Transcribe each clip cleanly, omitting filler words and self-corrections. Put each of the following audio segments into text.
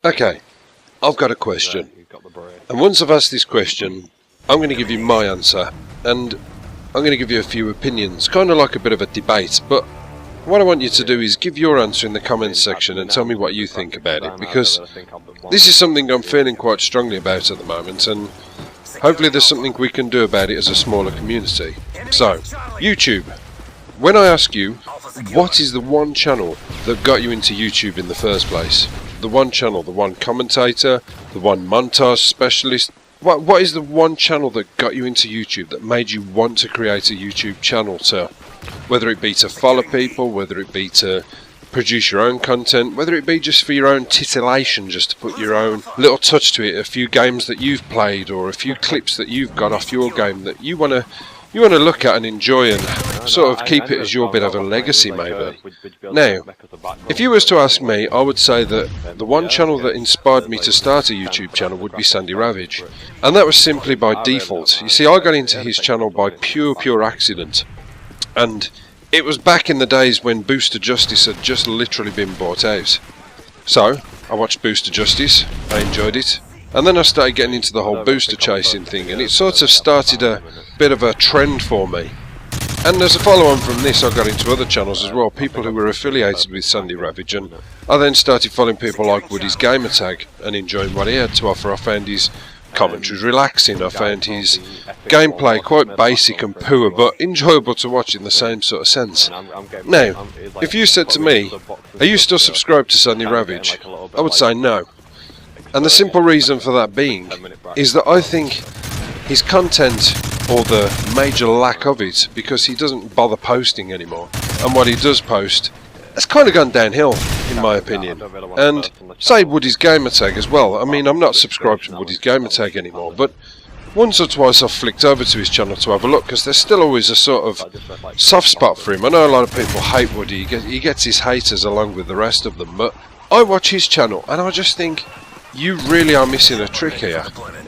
Okay, I've got a question, and once I've asked this question, I'm going to give you my answer, and I'm going to give you a few opinions, kind of like a bit of a debate, but what I want you to do is give your answer in the comments section and tell me what you think about it, because this is something I'm feeling quite strongly about at the moment, and hopefully there's something we can do about it as a smaller community. So, YouTube, when I ask you, what is the one channel that got you into YouTube in the first place? The one channel, the one commentator, the one montage specialist. What is the one channel that got you into YouTube, that made you want to create a YouTube channel, to, whether it be to follow people, whether it be to produce your own content, whether it be just for your own titillation, just to put your own little touch to it, a few games that you've played or a few clips that you've got off your game that you want to look at and enjoy and sort of keep it as your bit of a legacy, maybe. Now, if you was to ask me, I would say that the one channel that inspired me to start a YouTube channel would be Sandy Ravage, and that was simply by default. You see, I got into his channel by pure accident, and it was back in the days when Booster Justice had just literally been bought out. So, I watched Booster Justice, I enjoyed it, and then I started getting into the whole booster chasing thing, and it sort of started a bit of a trend for me. And as a follow-on from this, I got into other channels as well, people who were affiliated with Sandy Ravage, and I then started following people like Woody's Gamertag and enjoying what he had to offer. I found his commentaries relaxing, I found his gameplay quite basic and poor, but enjoyable to watch in the same sort of sense. Now, if you said to me, are you still subscribed to Sandy Ravage? I would say no. And the simple reason for that being is that I think his content, or the major lack of it, because he doesn't bother posting anymore, and what he does post has kind of gone downhill, in my opinion. And say Woody's Gamertag as well. I mean, I'm not subscribed to Woody's Gamertag anymore, but once or twice I've flicked over to his channel to have a look, because there's still always a sort of soft spot for him. I know a lot of people hate Woody, he gets his haters along with the rest of them, but I watch his channel and I just think, you really are missing a trick here.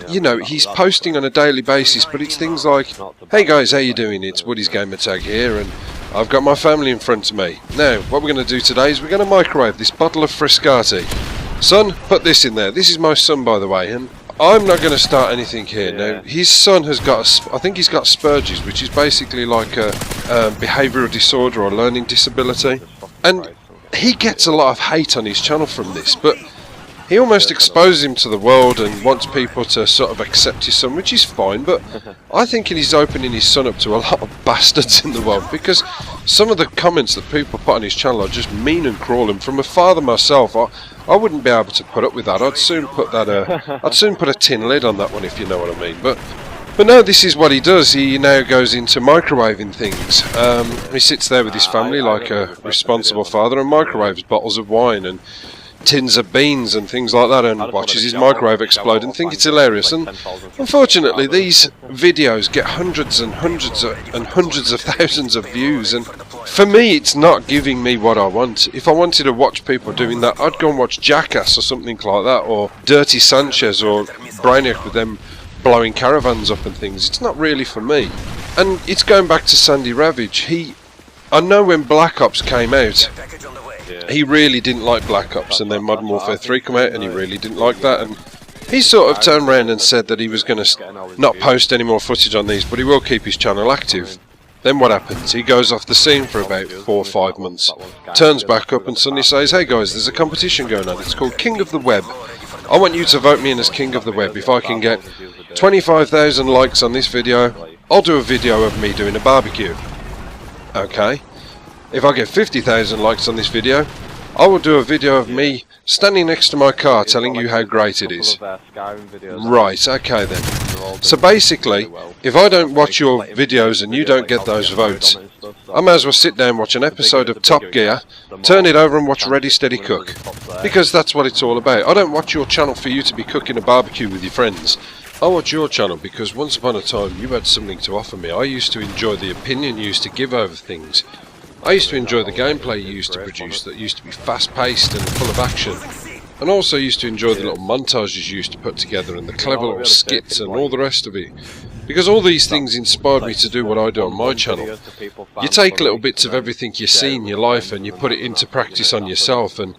You know, he's posting on a daily basis, but it's things like, hey guys, how you doing? It's Woody's Gamertag here, and I've got my family in front of me. Now, what we're going to do today is we're going to microwave this bottle of Frescati. Son, put this in there. This is my son, by the way, and I'm not going to start anything here. Now, his son has got, I think he's got Spurges, which is basically like a behavioural disorder or learning disability, and he gets a lot of hate on his channel from this, but he almost exposes him to the world and wants people to sort of accept his son, which is fine, but I think he's opening his son up to a lot of bastards in the world, because some of the comments that people put on his channel are just mean and cruel, and from a father myself, I wouldn't be able to put up with that. I'd soon put a tin lid on that one, if you know what I mean. But no, this is what he does. He now goes into microwaving things. He sits there with his family like a responsible father and microwaves bottles of wine and tins of beans and things like that, and watches his microwave explode and think it's hilarious. And unfortunately these videos get hundreds and hundreds of thousands of views, and for me it's not giving me what I want. If I wanted to watch people doing that, I'd go and watch Jackass or something like that, or Dirty Sanchez or Brainiac with them blowing caravans up and things. It's not really for me. And it's going back to Sandy Ravage. I know when Black Ops came out, he really didn't like Black Ops, and then Modern Warfare 3 came out and he really didn't like that, and he sort of turned around and said that he was going to not post any more footage on these, but he will keep his channel active. Then what happens? He goes off the scene for about 4 or 5 months, turns back up and suddenly says, hey guys, there's a competition going on, it's called King of the Web. I want you to vote me in as King of the Web. If I can get 25,000 likes on this video, I'll do a video of me doing a barbecue. Okay. If I get 50,000 likes on this video, I will do a video of me standing next to my car telling you how great it is. Right, okay then. So basically, if I don't watch your videos and you don't get those votes, I may as well sit down and watch an episode of Top Gear, turn it over and watch Ready Steady Cook. Because that's what it's all about. I don't watch your channel for you to be cooking a barbecue with your friends. I watch your channel because once upon a time you had something to offer me. I used to enjoy the opinion you used to give over things. I used to enjoy the gameplay you used to produce that used to be fast-paced and full of action. And also used to enjoy the little montages you used to put together and the clever little skits and all the rest of it. Because all these things inspired me to do what I do on my channel. You take little bits of everything you see in your life and you put it into practice on yourself, and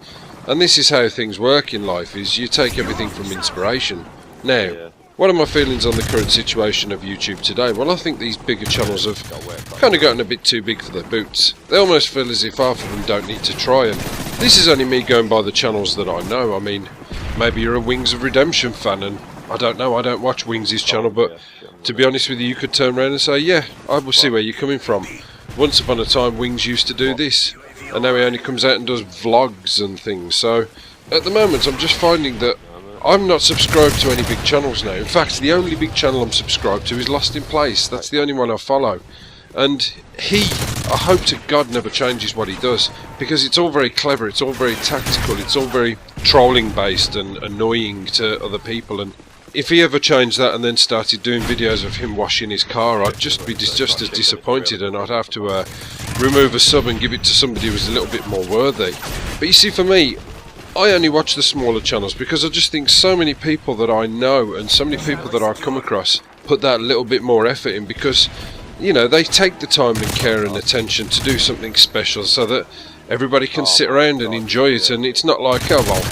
And this is how things work in life, is you take everything from inspiration. Now, what are my feelings on the current situation of YouTube today? Well, I think these bigger channels have kind of gotten a bit too big for their boots. They almost feel as if half of them don't need to try, and this is only me going by the channels that I know. I mean, maybe you're a Wings of Redemption fan, and I don't know, I don't watch Wings' channel, but to be honest with you, you could turn around and say, yeah, I will see where you're coming from. Once upon a time, Wings used to do this, and now he only comes out and does vlogs and things. So, at the moment, I'm just finding that I'm not subscribed to any big channels now. In fact, the only big channel I'm subscribed to is Lost in Place. That's the only one I follow. And I hope to God, never changes what he does, because it's all very clever, it's all very tactical, it's all very trolling based and annoying to other people. And if he ever changed that and then started doing videos of him washing his car, I'd just be just as disappointed, and I'd have to remove a sub and give it to somebody who was a little bit more worthy. But you see, for me, I only watch the smaller channels because I just think so many people that I know and so many people that I come across put that little bit more effort in, because, you know, they take the time and care and attention to do something special so that everybody can sit around and enjoy it. And it's not like, oh well,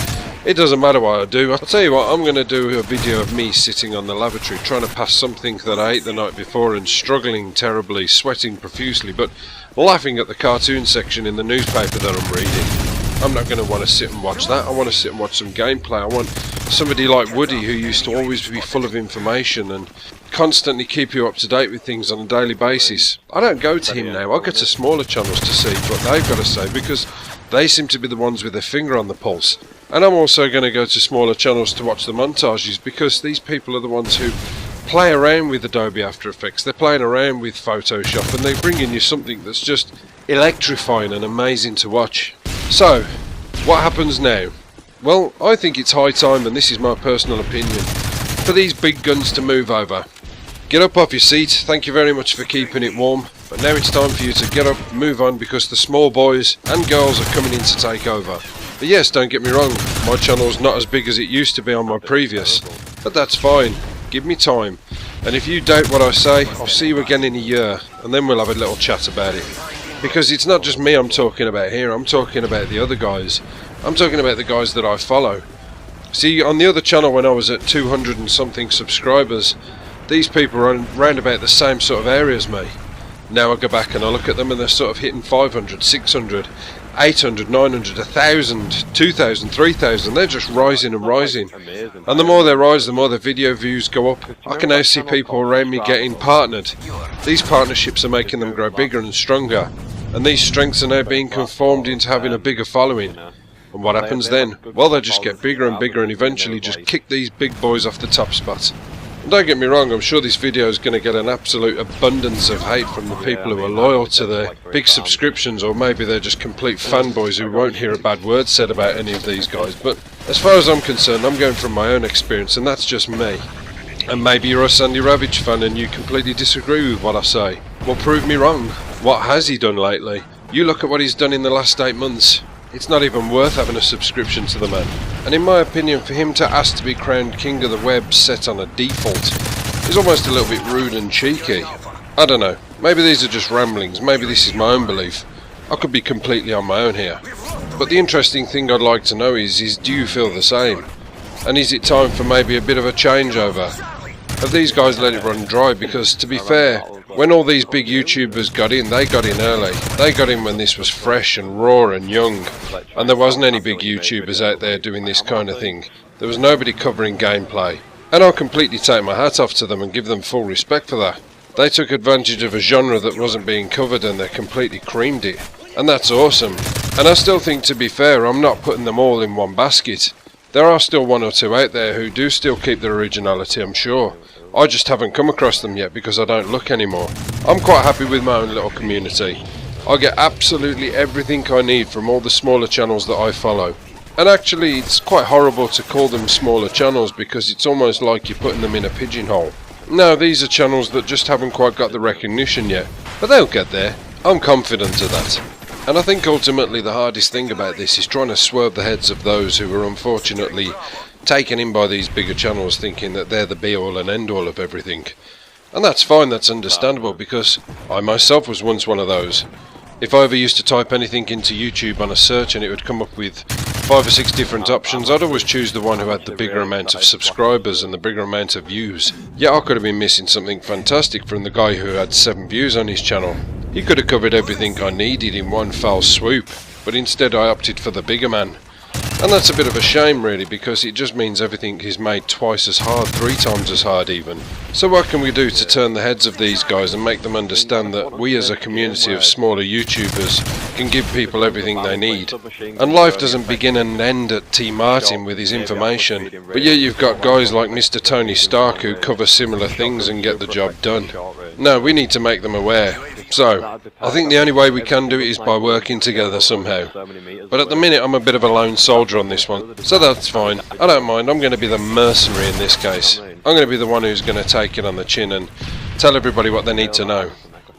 it doesn't matter what I do. I'll tell you what, I'm going to do a video of me sitting on the lavatory trying to pass something that I ate the night before and struggling terribly, sweating profusely, but laughing at the cartoon section in the newspaper that I'm reading. I'm not going to want to sit and watch that. I want to sit and watch some gameplay. I want somebody like Woody, who used to always be full of information and constantly keep you up to date with things on a daily basis. I don't go to him now. I go to smaller channels to see what they've got to say, because they seem to be the ones with their finger on the pulse. And I'm also going to go to smaller channels to watch the montages, because these people are the ones who play around with Adobe After Effects. They're playing around with Photoshop, and they bring in you something that's just electrifying and amazing to watch. So, what happens now? Well, I think it's high time, and this is my personal opinion, for these big guns to move over. Get up off your seat, thank you very much for keeping it warm, but now it's time for you to get up, move on, because the small boys and girls are coming in to take over. But yes, don't get me wrong, my channel's not as big as it used to be on my previous, but that's fine, give me time. And if you doubt what I say, I'll see you again in a year, and then we'll have a little chat about it. Because it's not just me I'm talking about here, I'm talking about the other guys. I'm talking about the guys that I follow. See, on the other channel when I was at 200 and something subscribers, these people are around about the same sort of area as me. Now I go back and I look at them and they're sort of hitting 500, 600, 800, 900, 1,000, 2,000, 3,000. They're just rising and rising. And the more they rise, the more their video views go up. I can now see people around me getting partnered. These partnerships are making them grow bigger and stronger. And these strengths are now being conformed into having a bigger following. And what happens then? Well, they just get bigger and bigger and eventually just kick these big boys off the top spot. And don't get me wrong, I'm sure this video is going to get an absolute abundance of hate from the people who are loyal to their big subscriptions, or maybe they're just complete fanboys who won't hear a bad word said about any of these guys. But as far as I'm concerned, I'm going from my own experience, and that's just me. And maybe you're a Sandy Ravage fan and you completely disagree with what I say. Well, prove me wrong. What has he done lately? You look at what he's done in the last 8 months. It's not even worth having a subscription to the man. And in my opinion, for him to ask to be crowned king of the web set on a default is almost a little bit rude and cheeky. I don't know. Maybe these are just ramblings. Maybe this is my own belief. I could be completely on my own here. But the interesting thing I'd like to know is do you feel the same? And is it time for maybe a bit of a changeover? Have these guys let it run dry? Because to be fair, when all these big YouTubers got in, they got in early. They got in when this was fresh and raw and young. And there wasn't any big YouTubers out there doing this kind of thing. There was nobody covering gameplay. And I'll completely take my hat off to them and give them full respect for that. They took advantage of a genre that wasn't being covered and they completely creamed it. And that's awesome. And I still think, to be fair, I'm not putting them all in one basket. There are still one or two out there who do still keep their originality, I'm sure. I just haven't come across them yet because I don't look anymore. I'm quite happy with my own little community. I get absolutely everything I need from all the smaller channels that I follow. And actually, it's quite horrible to call them smaller channels because it's almost like you're putting them in a pigeonhole. No, these are channels that just haven't quite got the recognition yet, but they'll get there. I'm confident of that. And I think ultimately the hardest thing about this is trying to swerve the heads of those who are unfortunately taken in by these bigger channels thinking that they're the be-all and end-all of everything. And that's fine, that's understandable, because I myself was once one of those. If I ever used to type anything into YouTube on a search and it would come up with 5 or 6 different options, I'd always choose the one who had the bigger amount of subscribers and the bigger amount of views. Yeah, I could have been missing something fantastic from the guy who had 7 views on his channel. He could have covered everything I needed in one foul swoop, but instead I opted for the bigger man. And that's a bit of a shame really, because it just means everything is made twice as hard, 3 times as hard even. So what can we do to turn the heads of these guys and make them understand that we as a community of smaller YouTubers can give people everything they need? And life doesn't begin and end at T Martin with his information, but yet you've got guys like Mr. Tony Stark who cover similar things and get the job done. No, we need to make them aware. So, I think the only way we can do it is by working together somehow. But at the minute I'm a bit of a lone soldier on this one, so that's fine. I don't mind, I'm going to be the mercenary in this case. I'm going to be the one who's going to take it on the chin and tell everybody what they need to know.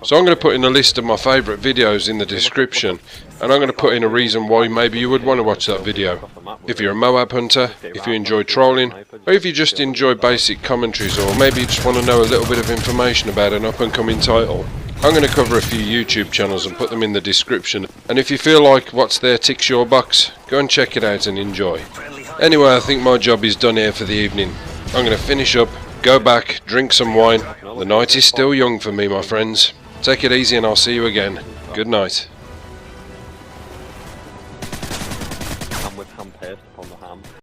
So I'm going to put in a list of my favourite videos in the description, and I'm going to put in a reason why maybe you would want to watch that video. If you're a Moab hunter, if you enjoy trolling, or if you just enjoy basic commentaries, or maybe you just want to know a little bit of information about an up and coming title. I'm going to cover a few YouTube channels and put them in the description, and if you feel like what's there ticks your box, go and check it out and enjoy. Anyway, I think my job is done here for the evening. I'm going to finish up, go back, drink some wine. The night is still young for me, my friends. Take it easy and I'll see you again. Good night.